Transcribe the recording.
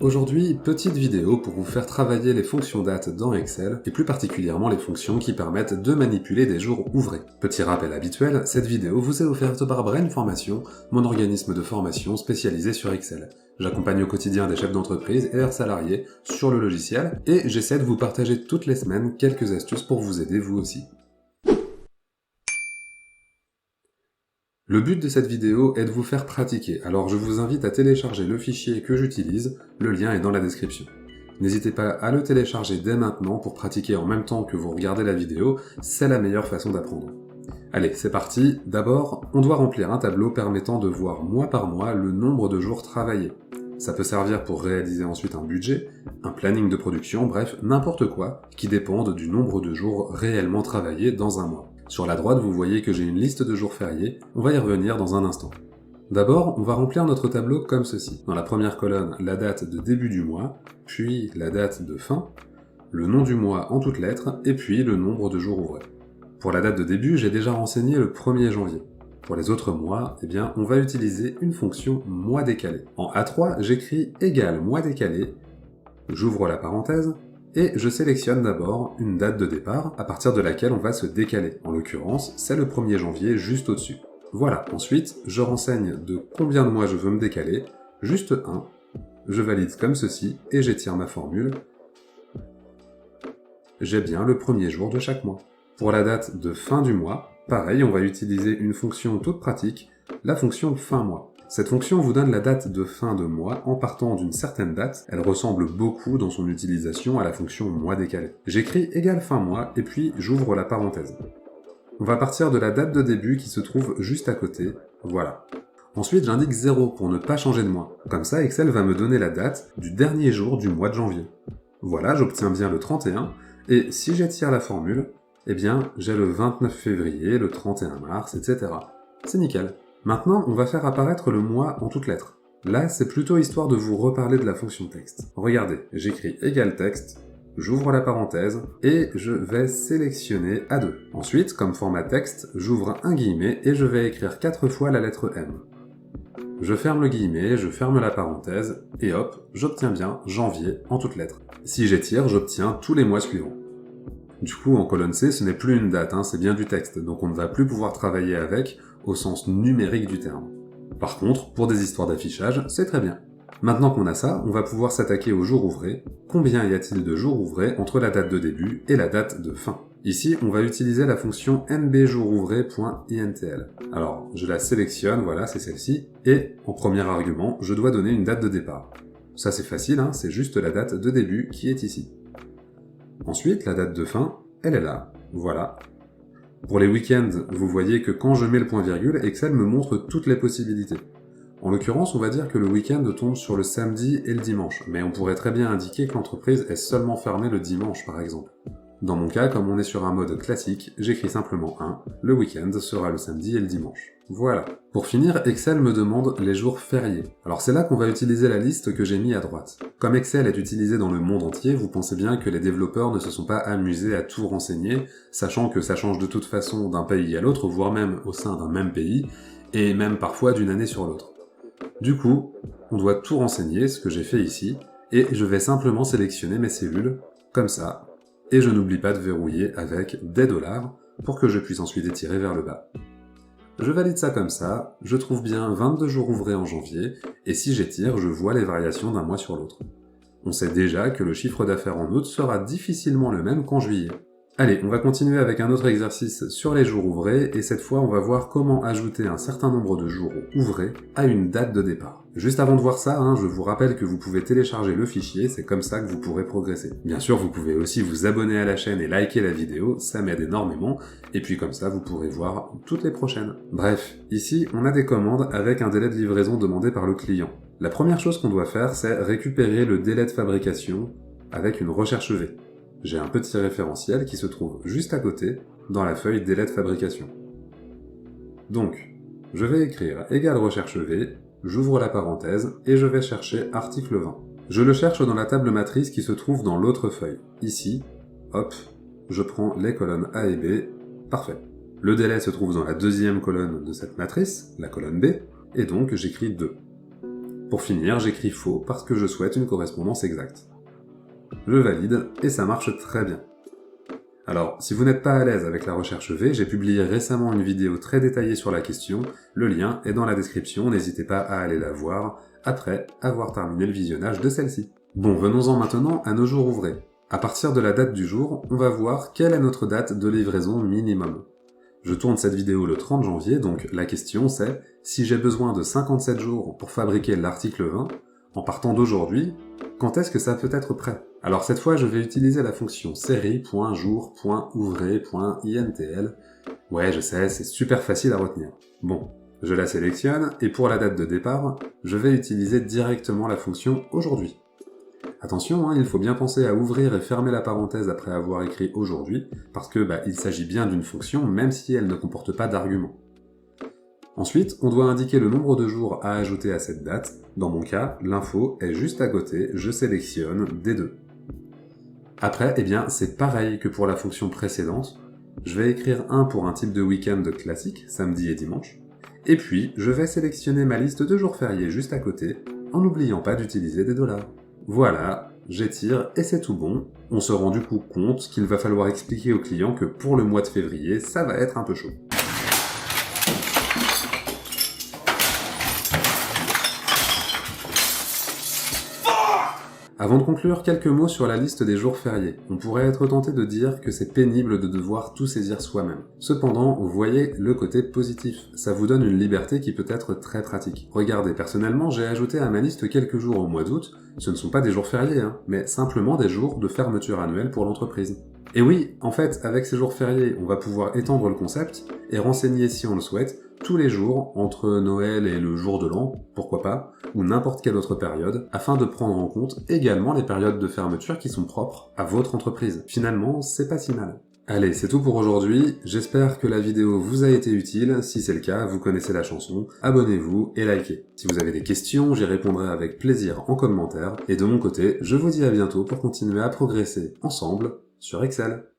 Aujourd'hui, petite vidéo pour vous faire travailler les fonctions date dans Excel, et plus particulièrement les fonctions qui permettent de manipuler des jours ouvrés. Petit rappel habituel, cette vidéo vous est offerte par Brain Formation, mon organisme de formation spécialisé sur Excel. J'accompagne au quotidien des chefs d'entreprise et leurs salariés sur le logiciel, et j'essaie de vous partager toutes les semaines quelques astuces pour vous aider vous aussi. Le but de cette vidéo est de vous faire pratiquer, alors je vous invite à télécharger le fichier que j'utilise, le lien est dans la description. N'hésitez pas à le télécharger dès maintenant pour pratiquer en même temps que vous regardez la vidéo, c'est la meilleure façon d'apprendre. Allez, c'est parti. D'abord, on doit remplir un tableau permettant de voir mois par mois le nombre de jours travaillés. Ça peut servir pour réaliser ensuite un budget, un planning de production, bref, n'importe quoi qui dépende du nombre de jours réellement travaillés dans un mois. Sur la droite, vous voyez que j'ai une liste de jours fériés, on va y revenir dans un instant. D'abord, on va remplir notre tableau comme ceci. Dans la première colonne, la date de début du mois, puis la date de fin, le nom du mois en toutes lettres, et puis le nombre de jours ouvrés. Pour la date de début, j'ai déjà renseigné le 1er janvier. Pour les autres mois, on va utiliser une fonction mois décalé. En A3, j'écris égal mois décalé, j'ouvre la parenthèse, et je sélectionne d'abord une date de départ à partir de laquelle on va se décaler. En l'occurrence, c'est le 1er janvier juste au-dessus. Voilà, ensuite, je renseigne de combien de mois je veux me décaler, juste un, je valide comme ceci et j'étire ma formule. J'ai bien le 1er jour de chaque mois. Pour la date de fin du mois, pareil, on va utiliser une fonction toute pratique, la fonction fin mois. Cette fonction vous donne la date de fin de mois en partant d'une certaine date. Elle ressemble beaucoup dans son utilisation à la fonction mois décalé. J'écris égal fin mois et puis j'ouvre la parenthèse. On va partir de la date de début qui se trouve juste à côté. Voilà. Ensuite, j'indique 0 pour ne pas changer de mois. Comme ça, Excel va me donner la date du dernier jour du mois de janvier. Voilà, j'obtiens bien le 31. Et si j'étire la formule, j'ai le 29 février, le 31 mars, etc. C'est nickel. Maintenant, on va faire apparaître le mois en toutes lettres. Là, c'est plutôt histoire de vous reparler de la fonction texte. Regardez, j'écris égal texte, j'ouvre la parenthèse, et je vais sélectionner A2. Ensuite, comme format texte, j'ouvre un guillemet et je vais écrire 4 fois la lettre M. Je ferme le guillemet, je ferme la parenthèse, et hop, j'obtiens bien janvier en toutes lettres. Si j'étire, j'obtiens tous les mois suivants. Du coup, en colonne C, ce n'est plus une date, c'est bien du texte, donc on ne va plus pouvoir travailler avec au sens numérique du terme. Par contre, pour des histoires d'affichage, c'est très bien. Maintenant qu'on a ça, on va pouvoir s'attaquer aux jours ouvrés. Combien y a-t-il de jours ouvrés entre la date de début et la date de fin? Ici, on va utiliser la fonction mbjoursouvrés.intl. Alors, je la sélectionne, voilà, c'est celle-ci, et en premier argument, je dois donner une date de départ. Ça c'est facile, c'est juste la date de début qui est ici. Ensuite, la date de fin, elle est là, voilà. Pour les week-ends, vous voyez que quand je mets le point-virgule, Excel me montre toutes les possibilités. En l'occurrence, on va dire que le week-end tombe sur le samedi et le dimanche, mais on pourrait très bien indiquer que l'entreprise est seulement fermée le dimanche, par exemple. Dans mon cas, comme on est sur un mode classique, j'écris simplement 1, le week-end sera le samedi et le dimanche. Voilà. Pour finir, Excel me demande les jours fériés. Alors c'est là qu'on va utiliser la liste que j'ai mis à droite. Comme Excel est utilisé dans le monde entier, vous pensez bien que les développeurs ne se sont pas amusés à tout renseigner, sachant que ça change de toute façon d'un pays à l'autre, voire même au sein d'un même pays, et même parfois d'une année sur l'autre. Du coup, on doit tout renseigner, ce que j'ai fait ici, et je vais simplement sélectionner mes cellules, comme ça, et je n'oublie pas de verrouiller avec des dollars pour que je puisse ensuite étirer vers le bas. Je valide ça comme ça, je trouve bien 22 jours ouvrés en janvier, et si j'étire, je vois les variations d'un mois sur l'autre. On sait déjà que le chiffre d'affaires en août sera difficilement le même qu'en juillet. Allez, on va continuer avec un autre exercice sur les jours ouvrés, et cette fois on va voir comment ajouter un certain nombre de jours ouvrés à une date de départ. Juste avant de voir ça, je vous rappelle que vous pouvez télécharger le fichier, c'est comme ça que vous pourrez progresser. Bien sûr, vous pouvez aussi vous abonner à la chaîne et liker la vidéo, ça m'aide énormément, et puis comme ça vous pourrez voir toutes les prochaines. Bref, ici on a des commandes avec un délai de livraison demandé par le client. La première chose qu'on doit faire, c'est récupérer le délai de fabrication avec une recherche V. J'ai un petit référentiel qui se trouve juste à côté, dans la feuille délai de fabrication. Donc, je vais écrire égal recherche V, j'ouvre la parenthèse, et je vais chercher article 20. Je le cherche dans la table matrice qui se trouve dans l'autre feuille. Ici, hop, je prends les colonnes A et B, parfait. Le délai se trouve dans la deuxième colonne de cette matrice, la colonne B, et donc j'écris 2. Pour finir, j'écris faux parce que je souhaite une correspondance exacte. Je valide et ça marche très bien. Alors, si vous n'êtes pas à l'aise avec la recherche V, j'ai publié récemment une vidéo très détaillée sur la question, le lien est dans la description, n'hésitez pas à aller la voir après avoir terminé le visionnage de celle-ci. Bon, venons-en maintenant à nos jours ouvrés. À partir de la date du jour, on va voir quelle est notre date de livraison minimum. Je tourne cette vidéo le 30 janvier, donc la question c'est, si j'ai besoin de 57 jours pour fabriquer l'article 20, en partant d'aujourd'hui, quand est-ce que ça peut être prêt? Alors cette fois, je vais utiliser la fonction série.jour.ouvrez.intl. Ouais, je sais, c'est super facile à retenir. Bon, je la sélectionne, et pour la date de départ, je vais utiliser directement la fonction aujourd'hui. Attention, il faut bien penser à ouvrir et fermer la parenthèse après avoir écrit aujourd'hui, parce que il s'agit bien d'une fonction, même si elle ne comporte pas d'argument. Ensuite, on doit indiquer le nombre de jours à ajouter à cette date. Dans mon cas, l'info est juste à côté, je sélectionne des deux. Après, c'est pareil que pour la fonction précédente. Je vais écrire 1 pour un type de week-end classique, samedi et dimanche. Et puis, je vais sélectionner ma liste de jours fériés juste à côté, en n'oubliant pas d'utiliser des $. Voilà, j'étire et c'est tout bon. On se rend du coup compte qu'il va falloir expliquer au client que pour le mois de février, ça va être un peu chaud. Avant de conclure, quelques mots sur la liste des jours fériés. On pourrait être tenté de dire que c'est pénible de devoir tout saisir soi-même. Cependant, vous voyez le côté positif. Ça vous donne une liberté qui peut être très pratique. Regardez, personnellement, j'ai ajouté à ma liste quelques jours au mois d'août. Ce ne sont pas des jours fériés, mais simplement des jours de fermeture annuelle pour l'entreprise. Et oui, en fait, avec ces jours fériés, on va pouvoir étendre le concept et renseigner, si on le souhaite, tous les jours entre Noël et le jour de l'an, pourquoi pas, ou n'importe quelle autre période, afin de prendre en compte également les périodes de fermeture qui sont propres à votre entreprise. Finalement, c'est pas si mal. Allez, c'est tout pour aujourd'hui, j'espère que la vidéo vous a été utile, si c'est le cas, vous connaissez la chanson, abonnez-vous et likez. Si vous avez des questions, j'y répondrai avec plaisir en commentaire, et de mon côté, je vous dis à bientôt pour continuer à progresser ensemble sur Excel.